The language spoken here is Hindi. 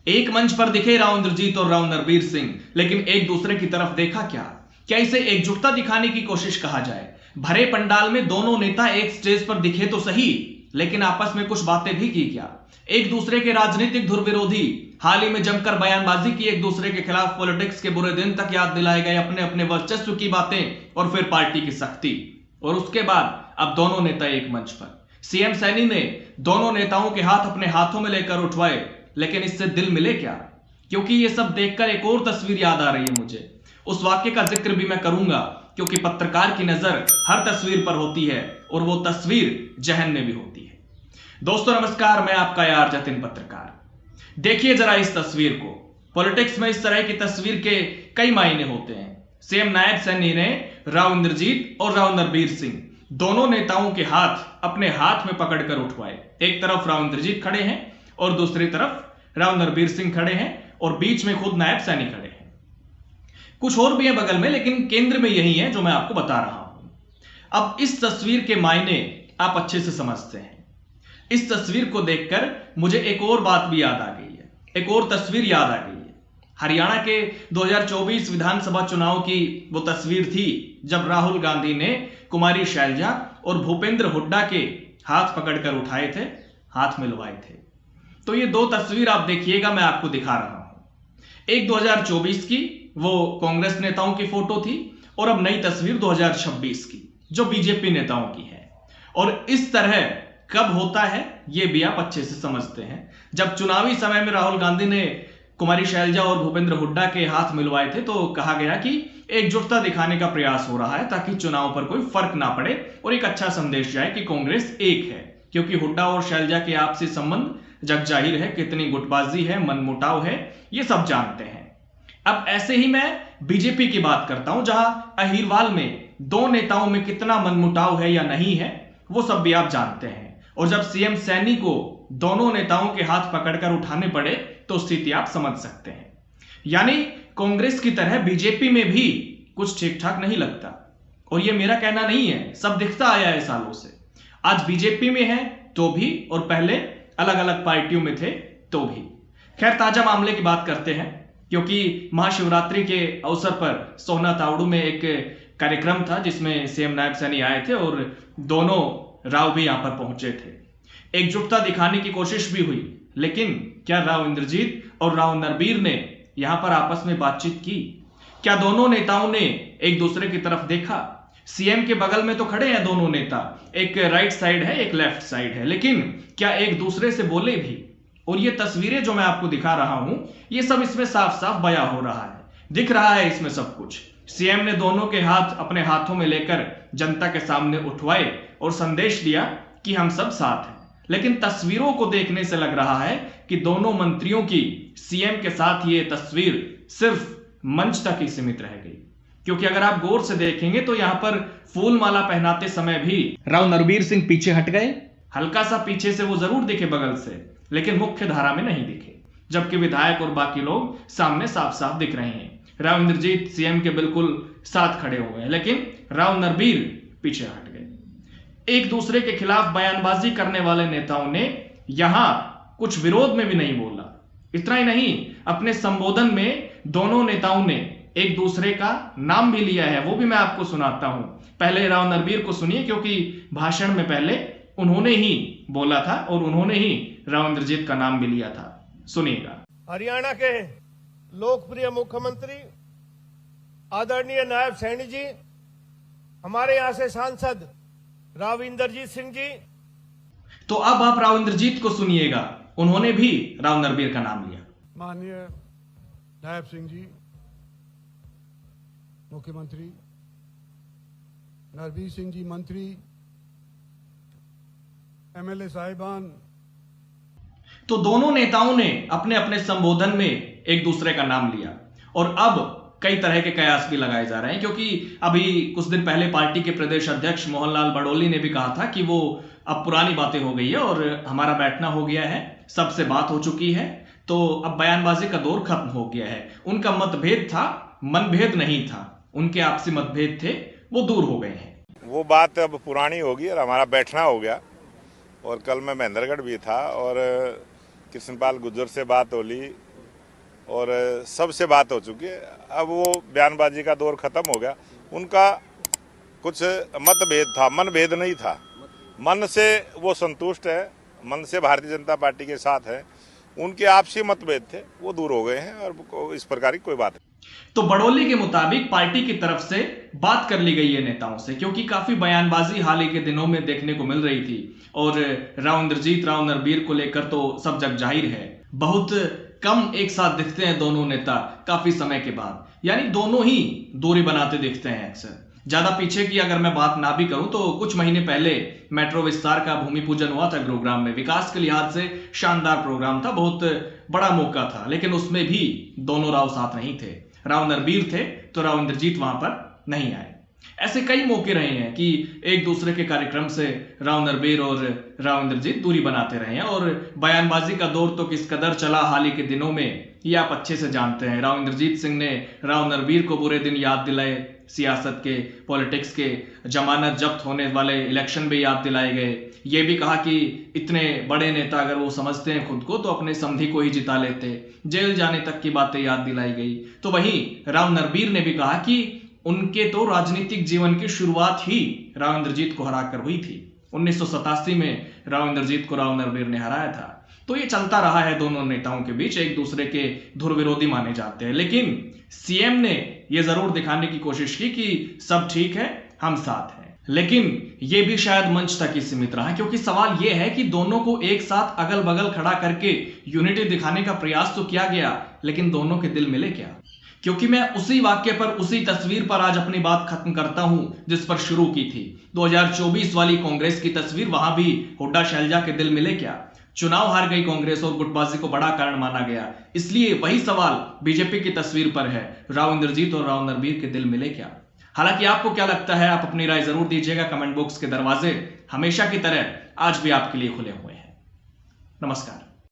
एक मंच पर दिखे राव इंद्रजीत और राव नरबीर सिंह, लेकिन एक दूसरे की तरफ देखा क्या? क्या इसे एकजुटता दिखाने की कोशिश कहा जाए? भरे पंडाल में दोनों नेता एक स्टेज पर दिखे तो सही, लेकिन आपस में कुछ बातें भी की क्या? एक दूसरे के राजनीतिक धुर विरोधी हाल ही में जमकर बयानबाजी की, एक दूसरे के खिलाफ पॉलिटिक्स के बुरे दिन तक याद दिलाए गए, अपने अपने वर्चस्व की बातें और फिर पार्टी की सख्ती। और उसके बाद अब दोनों नेता एक मंच पर। सीएम सैनी ने दोनों नेताओं के हाथ अपने हाथों में लेकर उठवाए, लेकिन इससे दिल मिले क्या? क्योंकि ये सब देखकर एक और तस्वीर याद आ रही है मुझे। उस वाक्य का जिक्र भी मैं करूंगा, क्योंकि पत्रकार की नजर हर तस्वीर पर होती है और वो तस्वीर जहन में भी होती है। दोस्तों नमस्कार, मैं आपका यार जतिन पत्रकार। देखिए जरा इस तस्वीर को। पॉलिटिक्स में इस तरह की तस्वीर के कई मायने होते हैं। सीएम नायब सैनी ने राव इंद्रजीत और राव नरबीर सिंह दोनों नेताओं के हाथ अपने हाथ में पकड़कर उठवाए। एक तरफ राव इंद्रजीत खड़े हैं और दूसरी तरफ राव नरबीर सिंह खड़े हैं और बीच में खुद नायब सैनी खड़े हैं। कुछ और भी है बगल में, लेकिन केंद्र में यही है जो मैं आपको बता रहा हूं। अब इस तस्वीर के मायने आप अच्छे से समझते हैं। इस तस्वीर को देखकर मुझे एक और बात भी याद आ गई है, एक और तस्वीर याद आ गई है। हरियाणा के 2024 विधानसभा चुनाव की वो तस्वीर थी जब राहुल गांधी ने कुमारी शैलजा और भूपेंद्र हुड्डा के हाथ पकड़कर उठाए थे, हाथ मिलवाए थे। तो ये दो तस्वीर आप देखिएगा, मैं आपको दिखा रहा हूं। एक 2024 की, वो कांग्रेस नेताओं की फोटो थी, और अब नई तस्वीर 2026 की जो बीजेपी नेताओं की है। और इस तरह कब होता है ये भी आप अच्छे से समझते हैं। जब चुनावी समय में राहुल गांधी ने कुमारी शैलजा और भूपेंद्र हुड्डा के हाथ मिलवाए थे तो कहा गया कि एकजुटता दिखाने का प्रयास हो रहा है ताकि चुनाव पर कोई फर्क ना पड़े और एक अच्छा संदेश जाए कि कांग्रेस एक है। क्योंकि हुड्डा और शैलजा के आपसी संबंध जग जाहिर है, कितनी गुटबाजी है, मनमुटाव है, ये सब जानते हैं। अब ऐसे ही मैं बीजेपी की बात करता हूं, जहां अहिरवाल में दो नेताओं में कितना मनमुटाव है या नहीं है वो सब भी आप जानते हैं। और जब सीएम सैनी को दोनों नेताओं के हाथ पकड़कर उठाने पड़े तो स्थिति आप समझ सकते हैं। यानी कांग्रेस की तरह बीजेपी में भी कुछ ठीक ठाक नहीं लगता। और ये मेरा कहना नहीं है, सब दिखता आया है सालों से। आज बीजेपी में है तो भी, और पहले अलग अलग पार्टियों में थे तो भी। खैर, ताजा मामले की बात करते हैं, क्योंकि महाशिवरात्रि के अवसर पर सोहना तावड़ू में एक कार्यक्रम था जिसमें सीएम नायब सैनी आए थे और दोनों राव भी यहां पर पहुंचे थे। एकजुटता दिखाने की कोशिश भी हुई, लेकिन क्या राव इंद्रजीत और राव नरबीर ने यहां पर आपस में बातचीत की? क्या दोनों नेताओं ने एक दूसरे की तरफ देखा? सीएम के बगल में तो खड़े हैं दोनों नेता, एक राइट साइड है, एक लेफ्ट साइड है, लेकिन क्या एक दूसरे से बोले भी? और ये तस्वीरें जो मैं आपको दिखा रहा हूं, ये सब इसमें साफ साफ बयां हो रहा है, दिख रहा है इसमें सब कुछ। सीएम ने दोनों के हाथ अपने हाथों में लेकर जनता के सामने उठवाए और संदेश दिया कि हम सब साथ हैं। लेकिन तस्वीरों को देखने से लग रहा है कि दोनों मंत्रियों की सीएम के साथ ये तस्वीर सिर्फ मंच तक ही सीमित रह गई। क्योंकि अगर आप गौर से देखेंगे तो यहां पर फूल माला पहनाते समय भी राव नरबीर सिंह पीछे हट गए। हल्का सा पीछे से वो जरूर दिखे बगल से, लेकिन मुख्य धारा में नहीं दिखे, जबकि विधायक और बाकी लोग सामने साफ साफ दिख रहे हैं। राव इंद्रजीत सीएम के बिल्कुल साथ खड़े हुए हैं, लेकिन राव नरबीर पीछे हट गए। एक दूसरे के खिलाफ बयानबाजी करने वाले नेताओं ने यहां कुछ विरोध में भी नहीं बोला। इतना ही नहीं, अपने संबोधन में दोनों नेताओं ने एक दूसरे का नाम भी लिया है, वो भी मैं आपको सुनाता हूं। पहले राव नरबीर को सुनिए, क्योंकि भाषण में पहले उन्होंने ही बोला था और उन्होंने ही राव इंद्रजीत का नाम भी लिया था। सुनिएगा। हरियाणा के लोकप्रिय मुख्यमंत्री आदरणीय नायब सैनी जी, हमारे यहां से सांसद राव इंद्रजीत सिंह जी। तो अब आप राव इंद्रजीत को सुनिएगा, उन्होंने भी राव नरबीर का नाम लिया। माननीय नायब सिंह जी, मुख्यमंत्री, नरबीर सिंह जी मंत्री, एमएलए साहिबान। तो दोनों नेताओं ने अपने अपने संबोधन में एक दूसरे का नाम लिया और अब कई तरह के कयास भी लगाए जा रहे हैं। क्योंकि अभी कुछ दिन पहले पार्टी के प्रदेश अध्यक्ष मोहनलाल बड़ोली ने भी कहा था कि वो अब पुरानी बातें हो गई है और हमारा बैठना हो गया है, सबसे बात हो चुकी है, तो अब बयानबाजी का दौर खत्म हो गया है। उनका मतभेद था, मनभेद नहीं था, उनके आपसी मतभेद थे, वो दूर हो गए हैं। वो बात अब पुरानी होगी और हमारा बैठना हो गया। और कल मैं महेंद्रगढ़ भी था और कृष्णपाल गुर्जर से बात हो ली, और सबसे बात हो चुकी है। अब वो बयानबाजी का दौर खत्म हो गया। उनका कुछ मतभेद था, मनभेद नहीं था। मन से वो संतुष्ट है, मन से भारतीय जनता पार्टी के साथ है। उनके आपसी मतभेद थे, वो दूर हो गए हैं और इस प्रकार की कोई बात नहीं। तो बड़ोली के मुताबिक पार्टी की तरफ से बात कर ली गई है नेताओं से, क्योंकि काफी बयानबाजी हाल ही के दिनों में देखने को मिल रही थी और राव इंद्रजीत राव नरबीर को लेकर तो सब जग जाहिर है। बहुत कम एक साथ दिखते हैं दोनों नेता काफी समय के बाद, यानी दोनों ही दूरी बनाते दिखते हैं अक्सर। ज्यादा पीछे की अगर मैं बात ना भी करूं तो कुछ महीने पहले मेट्रो विस्तार का भूमि पूजन हुआ था गुरुग्राम में। विकास के लिहाज से शानदार प्रोग्राम था, बहुत बड़ा मौका था, लेकिन उसमें भी दोनों राव साथ नहीं थे। राव नरबीर थे तो राव इंद्रजीत वहां पर नहीं आए। ऐसे कई मौके रहे हैं कि एक दूसरे के कार्यक्रम से राव नरबीर और राव इंद्रजीत दूरी बनाते रहे हैं और बयानबाजी का दौर तो किस कदर चला हाल ही के दिनों में ये आप अच्छे से जानते हैं। राव इंद्रजीत सिंह ने राव नरबीर को बुरे दिन याद दिलाए, सियासत के, पॉलिटिक्स के, जमानत जब्त होने वाले इलेक्शन भी याद दिलाए गए। ये भी कहा कि इतने बड़े नेता अगर वो समझते हैं खुद को तो अपने समधी को ही जिता लेते। जेल जाने तक की बातें याद दिलाई गई। तो वहीं राव नरबीर ने भी कहा कि उनके तो राजनीतिक जीवन की शुरुआत ही राव इंद्रजीत को हराकर हुई थी। 1987 में राव इंद्रजीत को राव नरबीर ने हराया था। तो ये चलता रहा है दोनों नेताओं के बीच, एक दूसरे के धुर विरोधी माने जाते हैं। लेकिन सीएम ने यह जरूर दिखाने की कोशिश की कि सब ठीक है, हम साथ हैं। लेकिन यह भी शायद मंच तक ही सीमित रहा, क्योंकि सवाल यह है कि दोनों को एक साथ अगल बगल खड़ा करके यूनिटी दिखाने का प्रयास तो किया गया, लेकिन दोनों के दिल मिले क्या? क्योंकि मैं उसी वाक्य पर, उसी तस्वीर पर आज अपनी बात खत्म करता हूं जिस पर शुरू की थी। 2024 वाली कांग्रेस की तस्वीर, वहां भी हुड्डा शैलजा के दिल मिले क्या? चुनाव हार गई कांग्रेस और गुटबाजी को बड़ा कारण माना गया। इसलिए वही सवाल बीजेपी की तस्वीर पर है, राव इंद्रजीत और राव नरबीर के दिल मिले क्या? हालांकि आपको क्या लगता है, आप अपनी राय जरूर दीजिएगा। कमेंट बॉक्स के दरवाजे हमेशा की तरह आज भी आपके लिए खुले हुए हैं। नमस्कार।